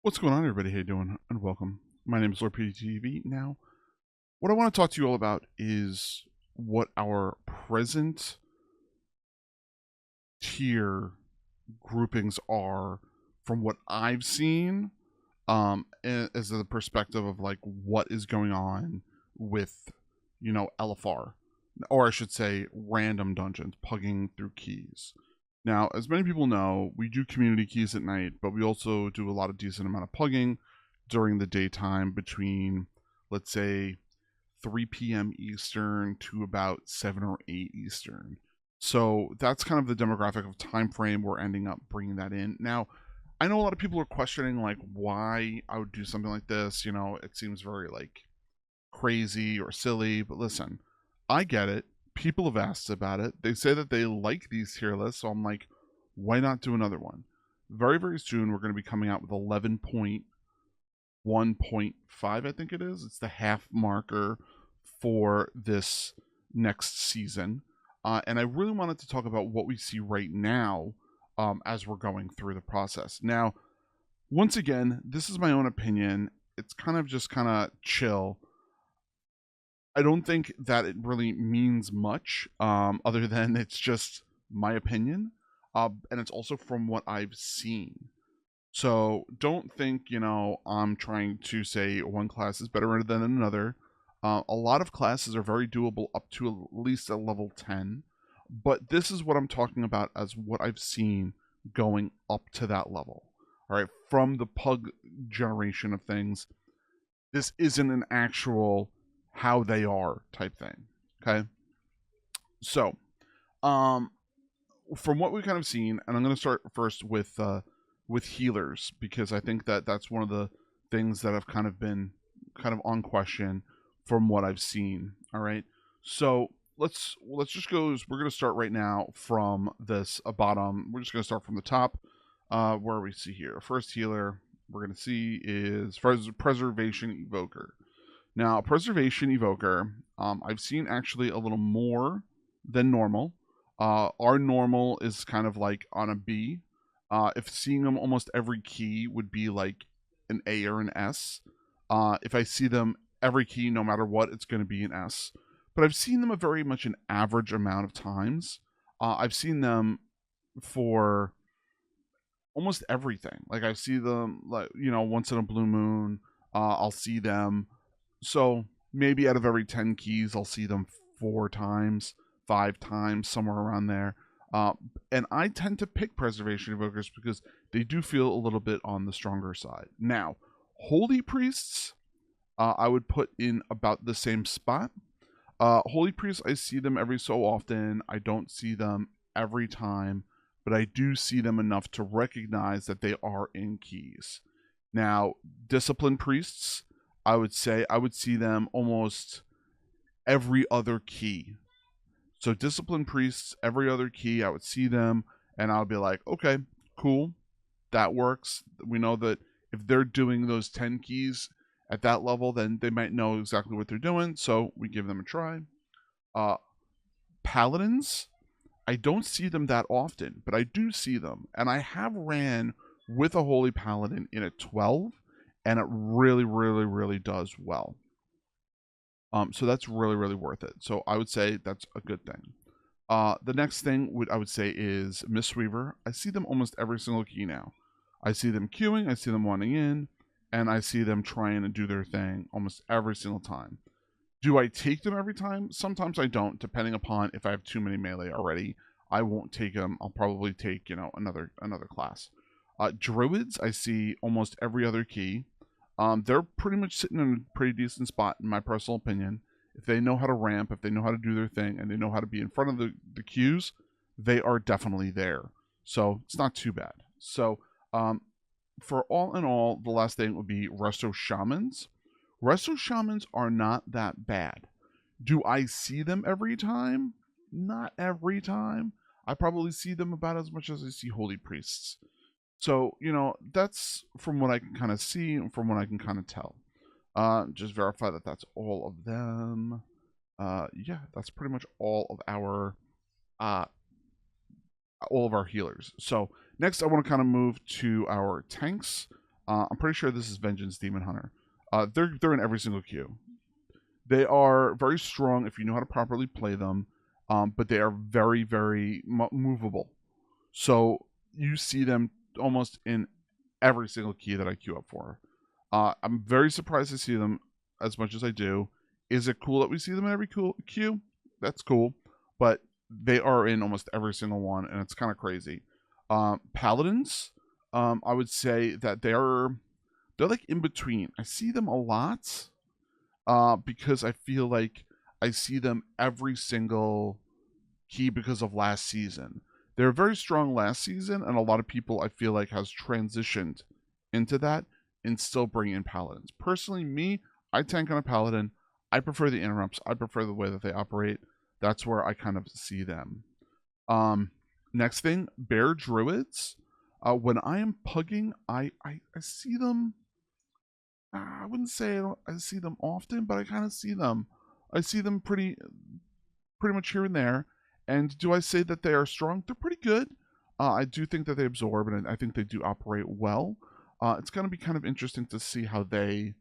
What's going on, everybody? How you doing? And welcome. My name is Lord PeteyTV. Now, what I want to talk to you all about is what our present tier groupings are from what I've seen, as the perspective of like what is going on with, LFR, or I should say, random dungeons, pugging through keys. Now, as many people know, we do community keys at night, but we also do a lot of decent amount of pugging during the daytime between, let's say, 3 p.m. Eastern to about 7 or 8 Eastern. So that's kind of the demographic of time frame we're ending up bringing that in. Now, I know a lot of people are questioning like why I would do something like this. It seems very like crazy or silly, but listen, I get it. People have asked about it. They say that they like these tier lists, so I'm like, why not do another one? Very, very soon, we're going to be coming out with 11.1.5, I think it is. It's the half marker for this next season. And I really wanted to talk about what we see right now as we're going through the process. Now, once again, this is my own opinion. It's kind of chill. I don't think that it really means much, other than it's just my opinion, and it's also from what I've seen. So don't think I'm trying to say one class is better than another. A lot of classes are very doable up to at least a level 10, but this is what I'm talking about as what I've seen going up to that level. All right, from the pug generation of things, this isn't an actual how they are type thing. Okay. So, um, from what we've kind of seen, and I'm going to start first with healers because I think that that's one of the things that have kind of been kind of on question from what I've seen. All right. So let's just go. We're going to start right now from this bottom. We're just going to start from the top. Where we see here, first healer we're going to see is Preservation Evoker. Now, Preservation Evoker, I've seen actually a little more than normal. Our normal is kind of like on a B. If seeing them almost every key would be like an A or an S. If I see them every key, no matter what, it's going to be an S. But I've seen them a very much an average amount of times. I've seen them for almost everything. Like I see them like once in a blue moon. I'll see them. So maybe out of every 10 keys, I'll see them 4 times, 5 times, somewhere around there. And I tend to pick Preservation Evokers because they do feel a little bit on the stronger side. Now, Holy Priests, I would put in about the same spot. Holy Priests, I see them every so often. I don't see them every time, but I do see them enough to recognize that they are in keys. Now, Discipline Priests, I would say I would see them almost every other key. So Discipline Priests, every other key, I would see them and I would be like, okay, cool, that works. We know that if they're doing those 10 keys at that level, then they might know exactly what they're doing. So we give them a try. Paladins, I don't see them that often, but I do see them. And I have ran with a Holy Paladin in a 12, and it really, really, really does well. So that's really, really worth it. So I would say that's a good thing. The next thing I would say is Mistweaver. I see them almost every single key now. I see them queuing, I see them wanting in, and I see them trying to do their thing almost every single time. Do I take them every time? Sometimes I don't, depending upon if I have too many melee already. I won't take them. I'll probably take, another class. Druids, I see almost every other key. They're pretty much sitting in a pretty decent spot, in my personal opinion. If they know how to ramp, if they know how to do their thing, and they know how to be in front of the queues, they are definitely there. So it's not too bad. So for all in all, the last thing would be Resto Shamans. Resto Shamans are not that bad. Do I see them every time? Not every time. I probably see them about as much as I see Holy Priests. So, that's from what I can kind of see and from what I can kind of tell. Just verify that that's all of them. Yeah, that's pretty much uh, all of our healers. So next I want to kind of move to our tanks. I'm pretty sure this is Vengeance Demon Hunter. They're in every single queue. They are very strong if you know how to properly play them, but they are very, very movable. So you see them almost in every single key that I queue up for. I'm very surprised to see them as much as I do. Is it cool that we see them in every queue? That's cool, but they are in almost every single one, and it's kind of crazy. Paladins, I would say that they're like in between. I see them a lot, because I feel like I see them every single key because of last season. They were very strong last season, and a lot of people I feel like has transitioned into that and still bring in paladins. Personally, me, I tank on a paladin. I prefer the interrupts. I prefer the way that they operate. That's where I kind of see them. Next thing, bear druids. When I am pugging, I see them. I wouldn't say I see them often, but I kind of see them. I see them pretty much here and there. And do I say that they are strong? They're pretty good. I do think that they absorb, and I think they do operate well. It's going to be kind of interesting to see how they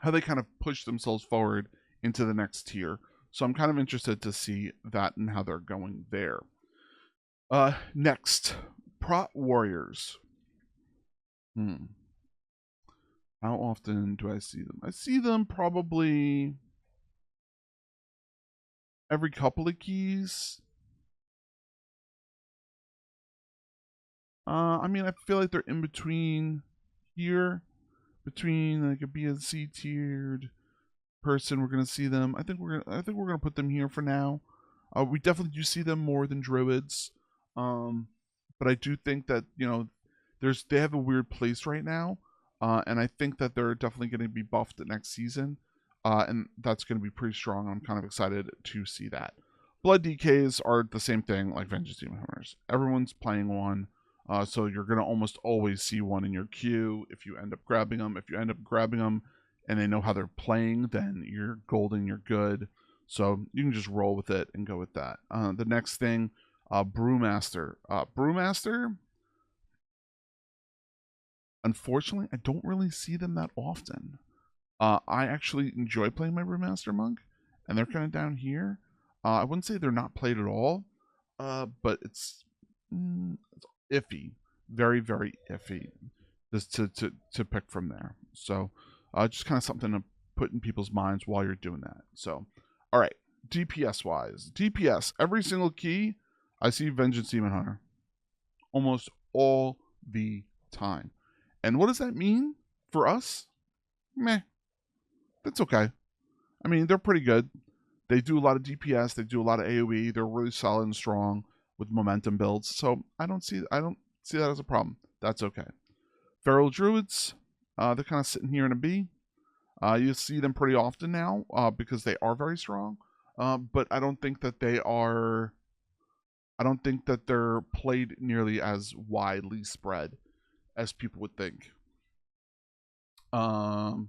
kind of push themselves forward into the next tier. So I'm kind of interested to see that and how they're going there. Next, Prot Warriors. How often do I see them? I see them probably every couple of keys. I mean, I feel like they're in between here, between like a B and C tiered person. We're gonna see them. I think we're gonna put them here for now. We definitely do see them more than druids, but I do think that they have a weird place right now, and I think that they're definitely going to be buffed next season, and that's going to be pretty strong. I'm kind of excited to see that. Blood DKs are the same thing like Vengeance Demon Hunters. Everyone's playing one, so you're going to almost always see one in your queue if you end up grabbing them. If you end up grabbing them and they know how they're playing, then you're golden, you're good. So you can just roll with it and go with that. The next thing, Brewmaster. Brewmaster, unfortunately, I don't really see them that often. I actually enjoy playing my Brewmaster Monk, and they're kind of down here. I wouldn't say they're not played at all, but it's iffy. Very, very iffy just to pick from there. So just kind of something to put in people's minds while you're doing that. So, all right, DPS wise, DPS every single key I see Vengeance Demon Hunter almost all the time. And what does that mean for us? Meh, that's okay. I mean, they're pretty good. They do a lot of DPS. They do a lot of AOE. They're really solid and strong with momentum builds. So I don't see that as a problem. That's okay. Feral Druids, they're kind of sitting here in a B. You see them pretty often now because they are very strong. But I don't think that they are. I don't think that they're played nearly as widely spread as people would think. BM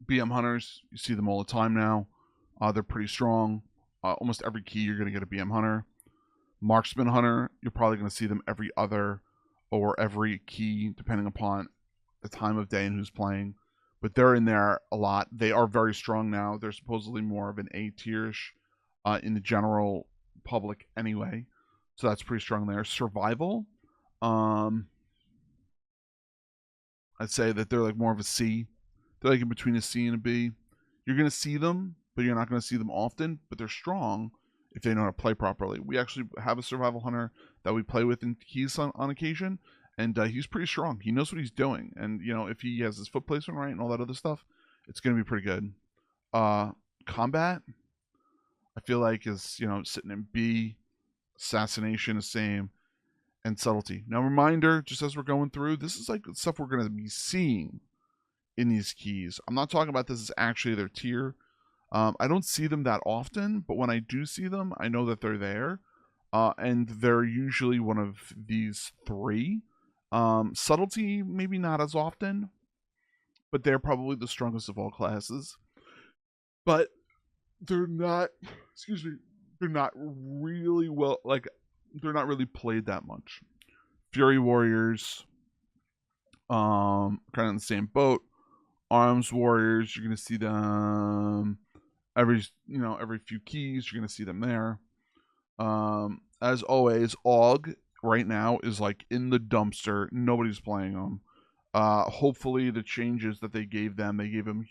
Hunters, you see them all the time now. They're pretty strong. Almost every key you're going to get a BM Hunter. Marksman Hunter, you're probably going to see them every other or every key, depending upon the time of day and who's playing. But they're in there a lot. They are very strong now. They're supposedly more of an A tier-ish in the general public anyway. So that's pretty strong there. Survival, I'd say that they're like more of a C. They're like in between a C and a B. You're going to see them, but you're not going to see them often. But they're strong if they know how to play properly. We actually have a survival hunter that we play with in keys on occasion, and he's pretty strong. He knows what he's doing. And, if he has his foot placement right and all that other stuff, it's going to be pretty good. Combat, I feel like is, sitting in B. Assassination is same. And subtlety. Now, reminder, just as we're going through, this is like stuff we're going to be seeing in these keys. I'm not talking about this as actually their tier. I don't see them that often, but when I do see them, I know that they're there. And they're usually one of these three. Subtlety, maybe not as often, but they're probably the strongest of all classes. But they're not, they're not really they're not really played that much. Fury Warriors, Kind of in the same boat. Arms Warriors, you're gonna see them every few keys. You're gonna see them there. As always, AUG right now is like in the dumpster. Nobody's playing them. Hopefully the changes that they gave them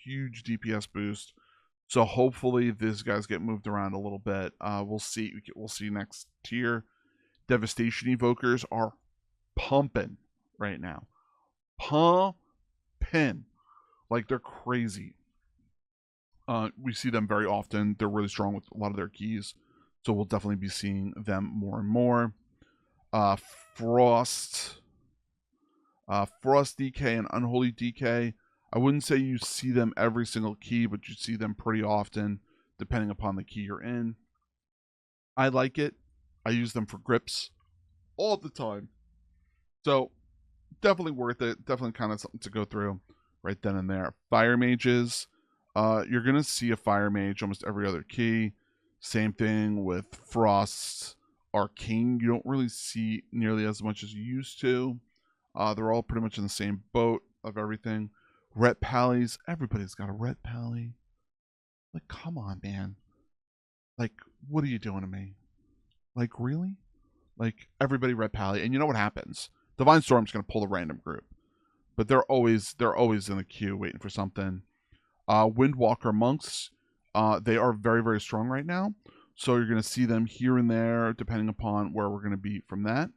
huge DPS boost. So hopefully these guys get moved around a little bit. We'll see. We'll see next tier. Devastation Evokers are pumping right now. Pumping. Like they're crazy. We see them very often. They're really strong with a lot of their keys. So we'll definitely be seeing them more and more. Frost. Frost DK and Unholy DK. I wouldn't say you see them every single key, but you see them pretty often, depending upon the key you're in. I like it. I use them for grips all the time. So definitely worth it. Definitely kind of something to go through right then and there. Fire mages. You're going to see a fire mage almost every other key. Same thing with Frost. Arcane, you don't really see nearly as much as you used to. They're all pretty much in the same boat of everything. Ret Pallies, everybody's got a Ret Pally. Like, come on, man. Like, what are you doing to me? Like, really? Like, everybody Ret Pally. And you know what happens? Divine Storm's going to pull a random group. But they're always in the queue waiting for something. Windwalker Monks, they are very, very strong right now. So you're going to see them here and there, depending upon where we're going to be from that.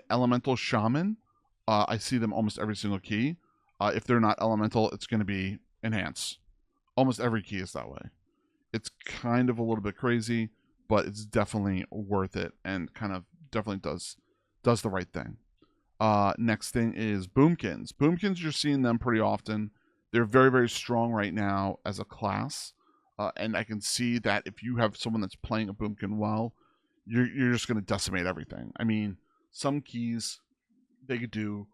Elemental Shaman, I see them almost every single key. If they're not elemental, it's going to be enhance. Almost every key is that way. It's kind of a little bit crazy, but it's definitely worth it and kind of definitely does the right thing. Next thing is Boomkins. Boomkins, you're seeing them pretty often. They're very, very strong right now as a class. And I can see that if you have someone that's playing a Boomkin well, you're just going to decimate everything. I mean, some keys, they could do,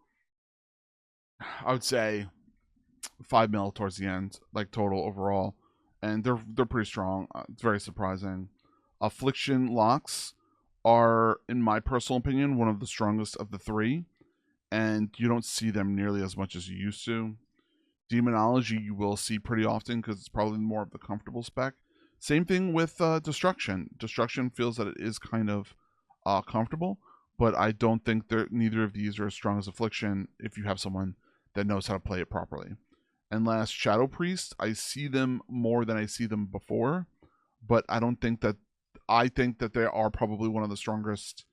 I would say, 5 mil towards the end, like total overall. And they're pretty strong. It's very surprising. Affliction locks are, in my personal opinion, one of the strongest of the three. And you don't see them nearly as much as you used to. Demonology you will see pretty often because it's probably more of the comfortable spec. Same thing with Destruction. Destruction feels that it is kind of comfortable, but I don't think neither of these are as strong as Affliction if you have someone that knows how to play it properly. And last, Shadow Priest. I see them more than I see them before, but I think that they are probably one of the strongest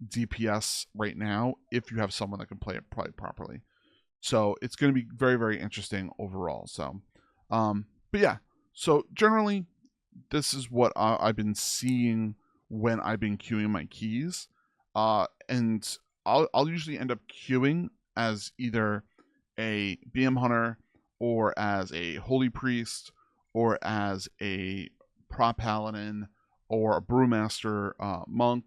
DPS right now if you have someone that can play it properly. So it's going to be very, very interesting overall. So, but yeah, so generally, this is what I've been seeing when I've been queuing my keys. And I'll usually end up queuing as either a BM Hunter or as a Holy Priest or as a Prop Paladin or a Brewmaster Monk,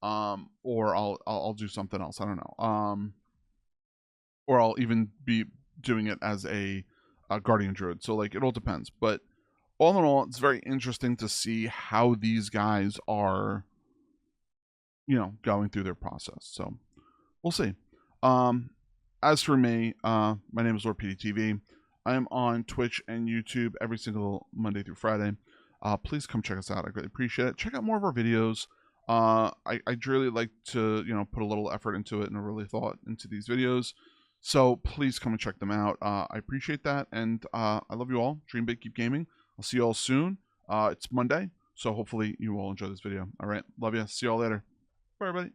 or I'll do something else. I don't know. Or I'll even be doing it as a Guardian Druid. So like it all depends. But all in all, it's very interesting to see how these guys are, going through their process. So we'll see. As for me, my name is Lord PeteyTV. I am on Twitch and YouTube every single Monday through Friday. Please come check us out. I greatly appreciate it. Check out more of our videos. I'd really like to, put a little effort into it and a really thought into these videos. So please come and check them out. I appreciate that. And I love you all. Dream big, keep gaming. I'll see you all soon. It's Monday. So hopefully you all enjoy this video. All right. Love you. See you all later. Bye, everybody.